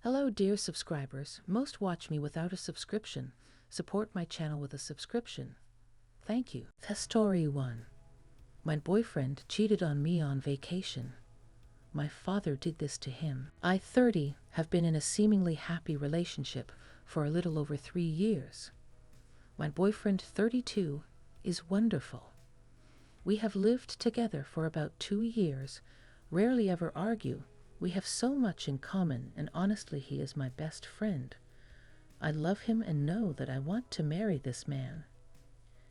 Hello, dear subscribers. Most watch me without a subscription. Support my channel with a subscription. Thank you. Story 1. My boyfriend cheated on me on vacation. My father did this to him. I, 30, have been in a seemingly happy relationship for a little over 3 years. My boyfriend, 32, is wonderful. We have lived together for about 2 years, rarely ever argue. We have so much in common, and honestly, he is my best friend. I love him and know that I want to marry this man.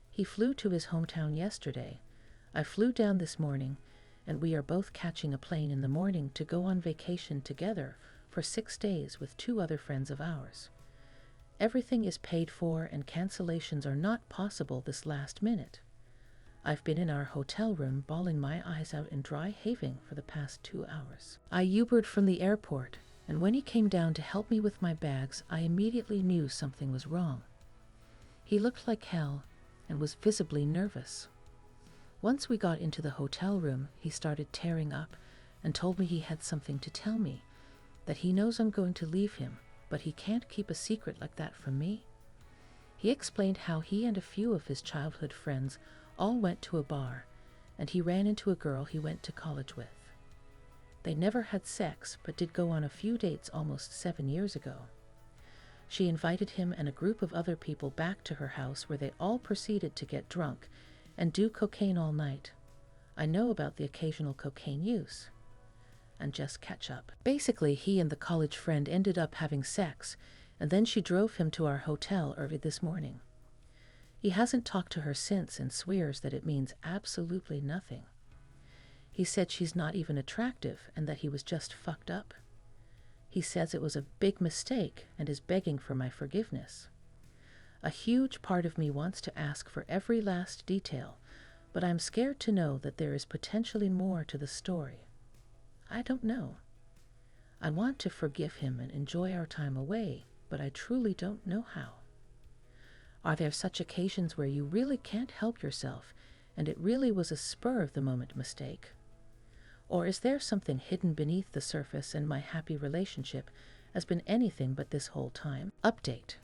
He flew to his hometown yesterday. I flew down this morning, and we are both catching a plane in the morning to go on vacation together for 6 days with 2 other friends of ours. Everything is paid for and cancellations are not possible this last minute. I've been in our hotel room bawling my eyes out in dry heaving for the past 2 hours. I Ubered from the airport, and when he came down to help me with my bags, I immediately knew something was wrong. He looked like hell and was visibly nervous. Once we got into the hotel room, he started tearing up and told me he had something to tell me, that he knows I'm going to leave him, but he can't keep a secret like that from me. He explained how he and a few of his childhood friends all went to a bar, and he ran into a girl he went to college with. They never had sex, but did go on a few dates almost 7 years ago. She invited him and a group of other people back to her house where they all proceeded to get drunk and do cocaine all night. I know about the occasional cocaine use. And just catch up. Basically, he and the college friend ended up having sex, and then she drove him to our hotel early this morning. He hasn't talked to her since and swears that it means absolutely nothing. He said she's not even attractive and that he was just fucked up. He says it was a big mistake and is begging for my forgiveness. A huge part of me wants to ask for every last detail, but I'm scared to know that there is potentially more to the story. I don't know. I want to forgive him and enjoy our time away, but I truly don't know how. Are there such occasions where you really can't help yourself and it really was a spur-of-the-moment mistake? Or is there something hidden beneath the surface and my happy relationship has been anything but this whole time? Update.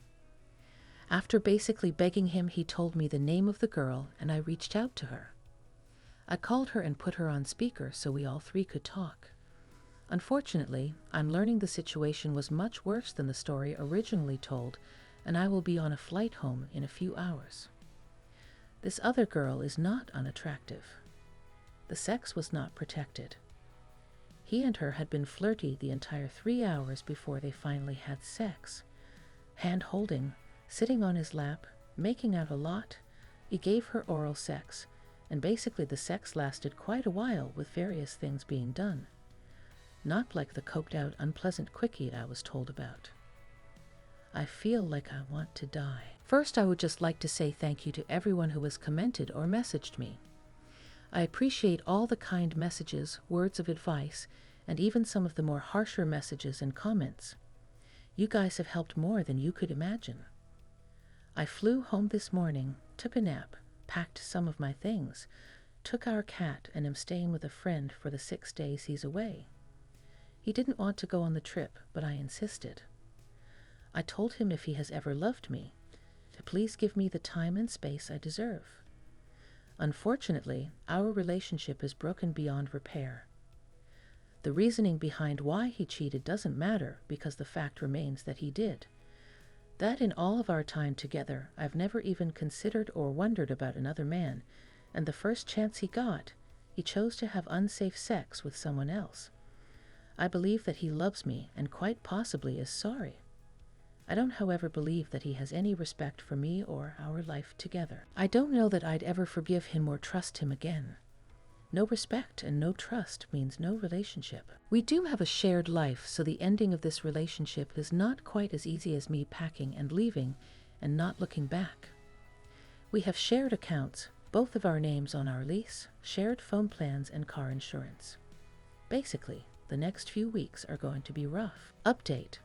After basically begging him, he told me the name of the girl and I reached out to her. I called her and put her on speaker so we all 3 could talk. Unfortunately, I'm learning the situation was much worse than the story originally told, and I will be on a flight home in a few hours. This other girl is not unattractive. The sex was not protected. He and her had been flirty the entire 3 hours before they finally had sex. Hand-holding, sitting on his lap, making out a lot. He gave her oral sex, and basically the sex lasted quite a while with various things being done. Not like the coked-out, unpleasant quickie I was told about. I feel like I want to die. First, I would just like to say thank you to everyone who has commented or messaged me. I appreciate all the kind messages, words of advice, and even some of the more harsher messages and comments. You guys have helped more than you could imagine. I flew home this morning, took a nap, packed some of my things, took our cat, and am staying with a friend for the 6 days he's away. He didn't want to go on the trip, but I insisted. I told him if he has ever loved me, to please give me the time and space I deserve. Unfortunately, our relationship is broken beyond repair. The reasoning behind why he cheated doesn't matter because the fact remains that he did. That in all of our time together, I've never even considered or wondered about another man, and the first chance he got, he chose to have unsafe sex with someone else. I believe that he loves me and quite possibly is sorry. I don't, however, believe that he has any respect for me or our life together. I don't know that I'd ever forgive him or trust him again. No respect and no trust means no relationship. We do have a shared life, so the ending of this relationship is not quite as easy as me packing and leaving and not looking back. We have shared accounts, both of our names on our lease, shared phone plans and car insurance. Basically, the next few weeks are going to be rough. Update.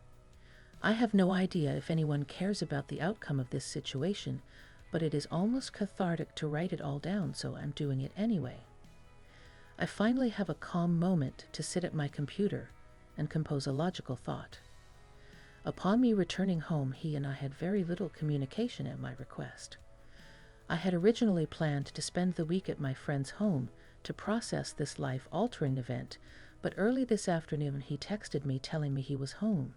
I have no idea if anyone cares about the outcome of this situation, but it is almost cathartic to write it all down, so I'm doing it anyway. I finally have a calm moment to sit at my computer and compose a logical thought. Upon me returning home, he and I had very little communication at my request. I had originally planned to spend the week at my friend's home to process this life-altering event, but early this afternoon he texted me telling me he was home.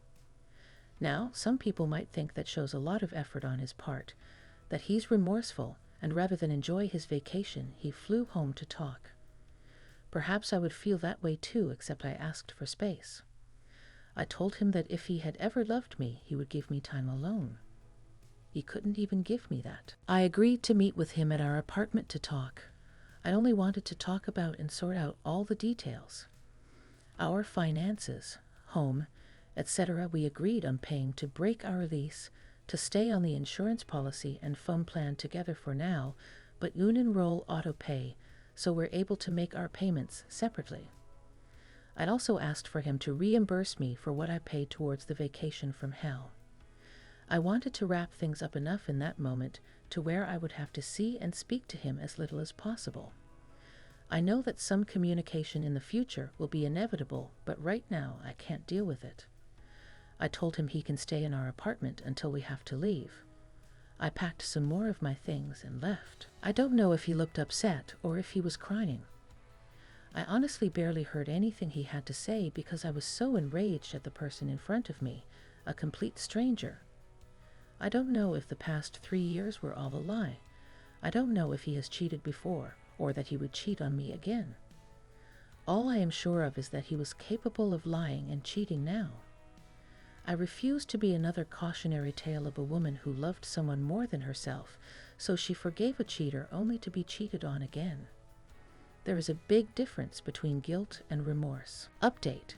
Now, some people might think that shows a lot of effort on his part, that he's remorseful, and rather than enjoy his vacation, he flew home to talk. Perhaps I would feel that way too, except I asked for space. I told him that if he had ever loved me, he would give me time alone. He couldn't even give me that. I agreed to meet with him at our apartment to talk. I only wanted to talk about and sort out all the details. Our finances, home, etc. We agreed on paying to break our lease, to stay on the insurance policy and phone plan together for now, but unenroll auto pay so we're able to make our payments separately. I'd also asked for him to reimburse me for what I paid towards the vacation from hell. I wanted to wrap things up enough in that moment to where I would have to see and speak to him as little as possible. I know that some communication in the future will be inevitable, but right now I can't deal with it. I told him he can stay in our apartment until we have to leave. I packed some more of my things and left. I don't know if he looked upset or if he was crying. I honestly barely heard anything he had to say because I was so enraged at the person in front of me, a complete stranger. I don't know if the past 3 years were all a lie. I don't know if he has cheated before or that he would cheat on me again. All I am sure of is that he was capable of lying and cheating now. I refuse to be another cautionary tale of a woman who loved someone more than herself, so she forgave a cheater only to be cheated on again. There is a big difference between guilt and remorse. Update.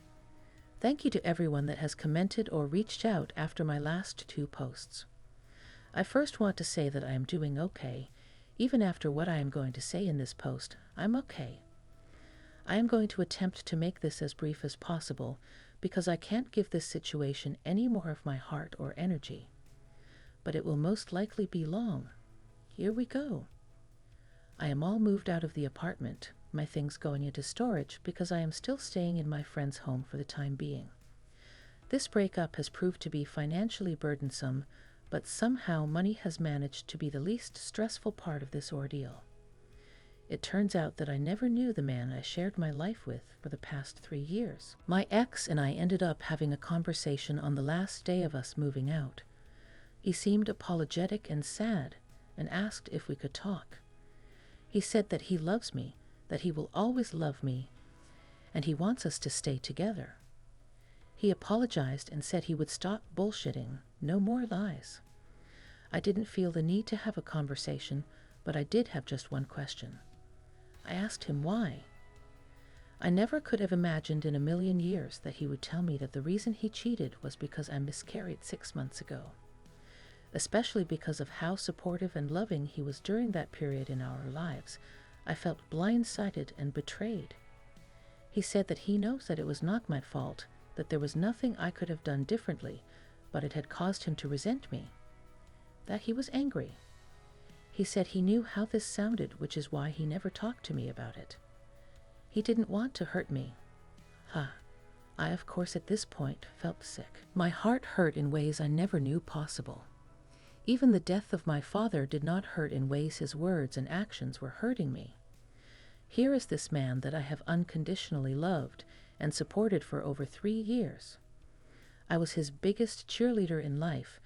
Thank you to everyone that has commented or reached out after my last 2 posts. I first want to say that I am doing okay. Even after what I am going to say in this post, I'm okay. I am going to attempt to make this as brief as possible because I can't give this situation any more of my heart or energy. But it will most likely be long. Here we go. I am all moved out of the apartment, my things going into storage because I am still staying in my friend's home for the time being. This breakup has proved to be financially burdensome, but somehow money has managed to be the least stressful part of this ordeal. It turns out that I never knew the man I shared my life with for the past 3 years. My ex and I ended up having a conversation on the last day of us moving out. He seemed apologetic and sad and asked if we could talk. He said that he loves me, that he will always love me, and he wants us to stay together. He apologized and said he would stop bullshitting, no more lies. I didn't feel the need to have a conversation, but I did have just one question. I asked him why. I never could have imagined in a million years that he would tell me that the reason he cheated was because I miscarried 6 months ago, especially because of how supportive and loving he was during that period in our lives. I felt blindsided and betrayed. He said that he knows that it was not my fault, that there was nothing I could have done differently, but it had caused him to resent me, that he was angry. He said he knew how this sounded, which is why he never talked to me about it. He didn't want to hurt me. I, of course, at this point felt sick. My heart hurt in ways I never knew possible. Even the death of my father did not hurt in ways his words and actions were hurting me. Here is this man that I have unconditionally loved and supported for over 3 years. I was his biggest cheerleader in life,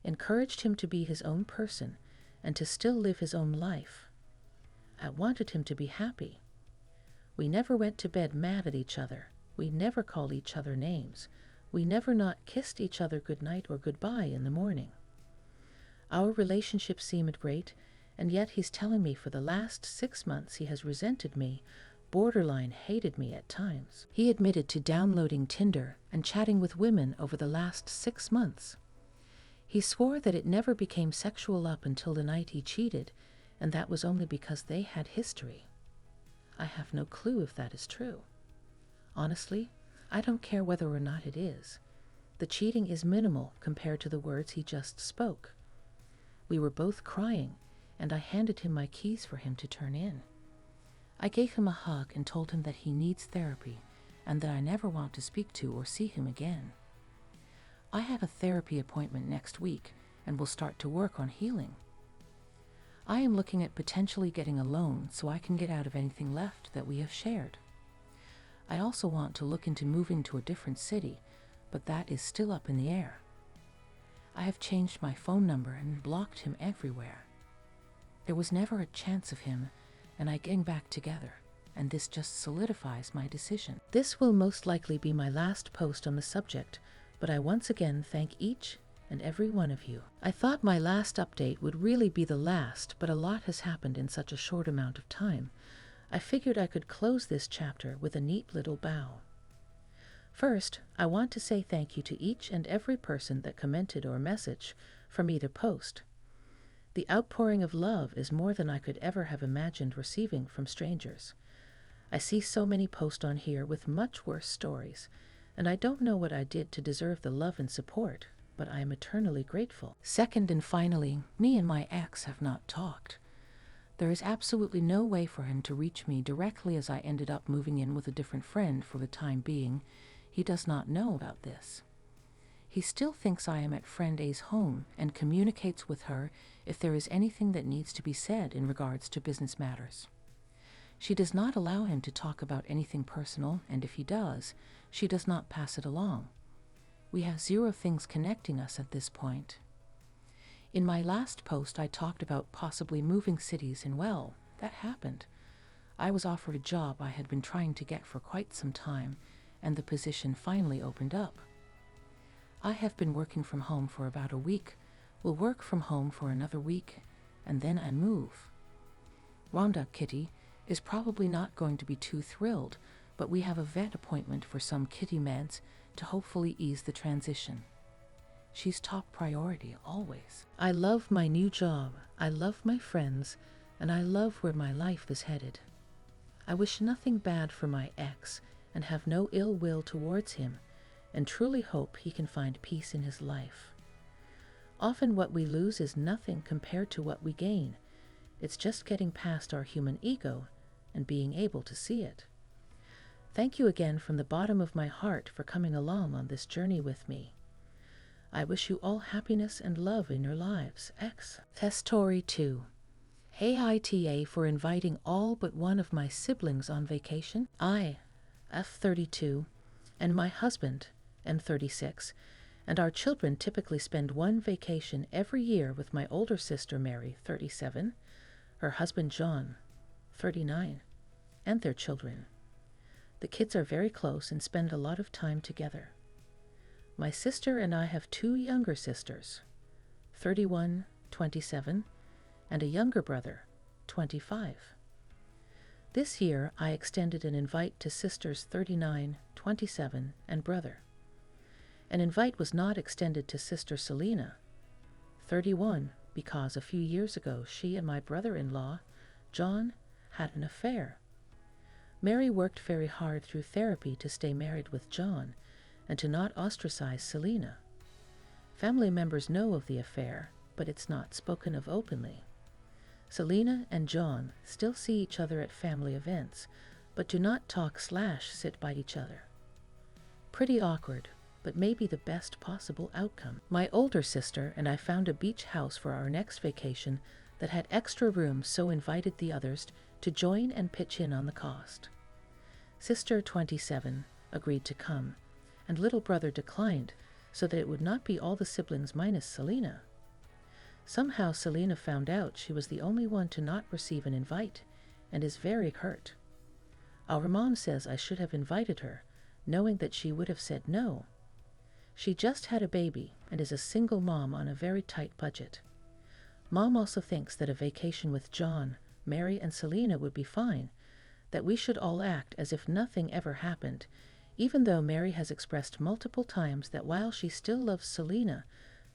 encouraged him to be his own person and to still live his own life. I wanted him to be happy. We never went to bed mad at each other. We never called each other names. We never not kissed each other goodnight or goodbye in the morning. Our relationship seemed great, and yet he's telling me for the last 6 months he has resented me, borderline hated me at times. He admitted to downloading Tinder and chatting with women over the last 6 months. He swore that it never became sexual up until the night he cheated, and that was only because they had history. I have no clue if that is true. Honestly, I don't care whether or not it is. The cheating is minimal compared to the words he just spoke. We were both crying, and I handed him my keys for him to turn in. I gave him a hug and told him that he needs therapy and that I never want to speak to or see him again. I have a therapy appointment next week and will start to work on healing. I am looking at potentially getting a loan so I can get out of anything left that we have shared. I also want to look into moving to a different city, but that is still up in the air. I have changed my phone number and blocked him everywhere. There was never a chance of him and I getting back together, and this just solidifies my decision. This will most likely be my last post on the subject, but I once again thank each and every one of you. I thought my last update would really be the last, but a lot has happened in such a short amount of time. I figured I could close this chapter with a neat little bow. First, I want to say thank you to each and every person that commented or messaged from either post. The outpouring of love is more than I could ever have imagined receiving from strangers. I see so many posts on here with much worse stories, and I don't know what I did to deserve the love and support, but I am eternally grateful. Second and finally, me and my ex have not talked. There is absolutely no way for him to reach me directly as I ended up moving in with a different friend for the time being. He does not know about this. He still thinks I am at friend A's home and communicates with her if there is anything that needs to be said in regards to business matters. She does not allow him to talk about anything personal, and if he does, she does not pass it along. We have zero things connecting us at this point. In my last post, I talked about possibly moving cities, and well, that happened. I was offered a job I had been trying to get for quite some time, and the position finally opened up. I have been working from home for about a week, will work from home for another week, and then I move. Rhonda Kitty is probably not going to be too thrilled, but we have a vet appointment for some kitty meds to hopefully ease the transition. She's top priority always. I love my new job, I love my friends, and I love where my life is headed. I wish nothing bad for my ex and have no ill will towards him, and truly hope he can find peace in his life. Often what we lose is nothing compared to what we gain. It's just getting past our human ego and being able to see it. Thank you again from the bottom of my heart for coming along on this journey with me. I wish you all happiness and love in your lives. X. Story 2. AITA for inviting all but one of my siblings on vacation. I, F32, and my husband, M36, and our children typically spend one vacation every year with my older sister Mary, 37, her husband John, 39, and their children. The kids are very close and spend a lot of time together. My sister and I have two younger sisters, 31, 27, and a younger brother, 25. This year, I extended an invite to sisters 39, 27, and brother. An invite was not extended to sister Selena, 31, because a few years ago she and my brother-in-law, John, had an affair. Mary worked very hard through therapy to stay married with John and to not ostracize Selena. Family members know of the affair, but it's not spoken of openly. Selena and John still see each other at family events, but do not talk/sit by each other. Pretty awkward, but maybe the best possible outcome. My older sister and I found a beach house for our next vacation that had extra rooms, so invited the others to join and pitch in on the cost. Sister 27 agreed to come, and little brother declined, so that it would not be all the siblings minus Selena. Somehow Selena found out she was the only one to not receive an invite, and is very hurt. Our mom says I should have invited her, knowing that she would have said no. She just had a baby and is a single mom on a very tight budget. Mom also thinks that a vacation with John, Mary, and Selena would be fine, that we should all act as if nothing ever happened, even though Mary has expressed multiple times that while she still loves Selena,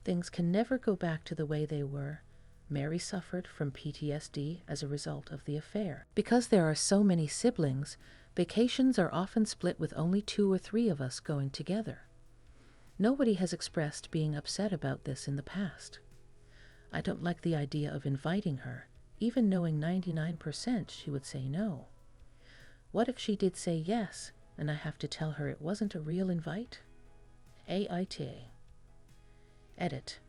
things can never go back to the way they were. Mary suffered from PTSD as a result of the affair. Because there are so many siblings, vacations are often split with only 2 or 3 of us going together. Nobody has expressed being upset about this in the past. I don't like the idea of inviting her, even knowing 99% she would say no. What if she did say yes, and I have to tell her it wasn't a real invite? AITA. Edit.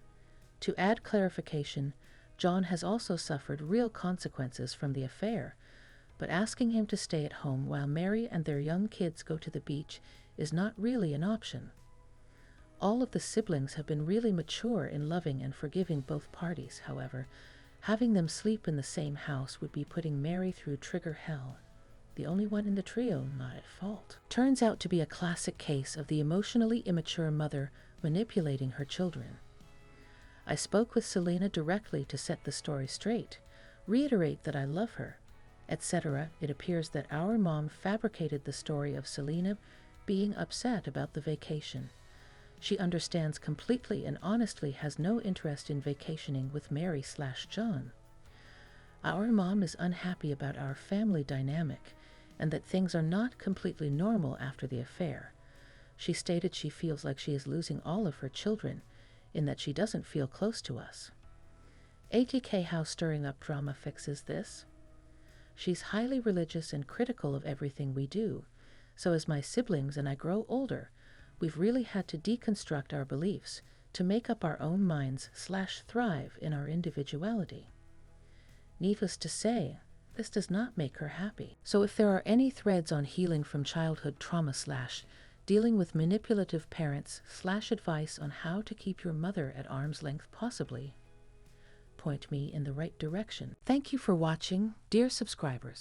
To add clarification, John has also suffered real consequences from the affair, but asking him to stay at home while Mary and their young kids go to the beach is not really an option. All of the siblings have been really mature in loving and forgiving both parties. However, having them sleep in the same house would be putting Mary through trigger hell. The only one in the trio not at fault. Turns out to be a classic case of the emotionally immature mother manipulating her children. I spoke with Selena directly to set the story straight, reiterate that I love her, etc. It appears that our mom fabricated the story of Selena being upset about the vacation. She understands completely and honestly has no interest in vacationing with Mary/John. Our mom is unhappy about our family dynamic and that things are not completely normal after the affair. She stated she feels like she is losing all of her children, in that she doesn't feel close to us. ATK, how stirring up drama fixes this? She's highly religious and critical of everything we do, so as my siblings and I grow older, we've really had to deconstruct our beliefs to make up our own minds/thrive in our individuality. Needless to say, this does not make her happy. So if there are any threads on healing from childhood trauma/dealing with manipulative parents/advice on how to keep your mother at arm's length, possibly point me in the right direction. Thank you for watching, dear subscribers.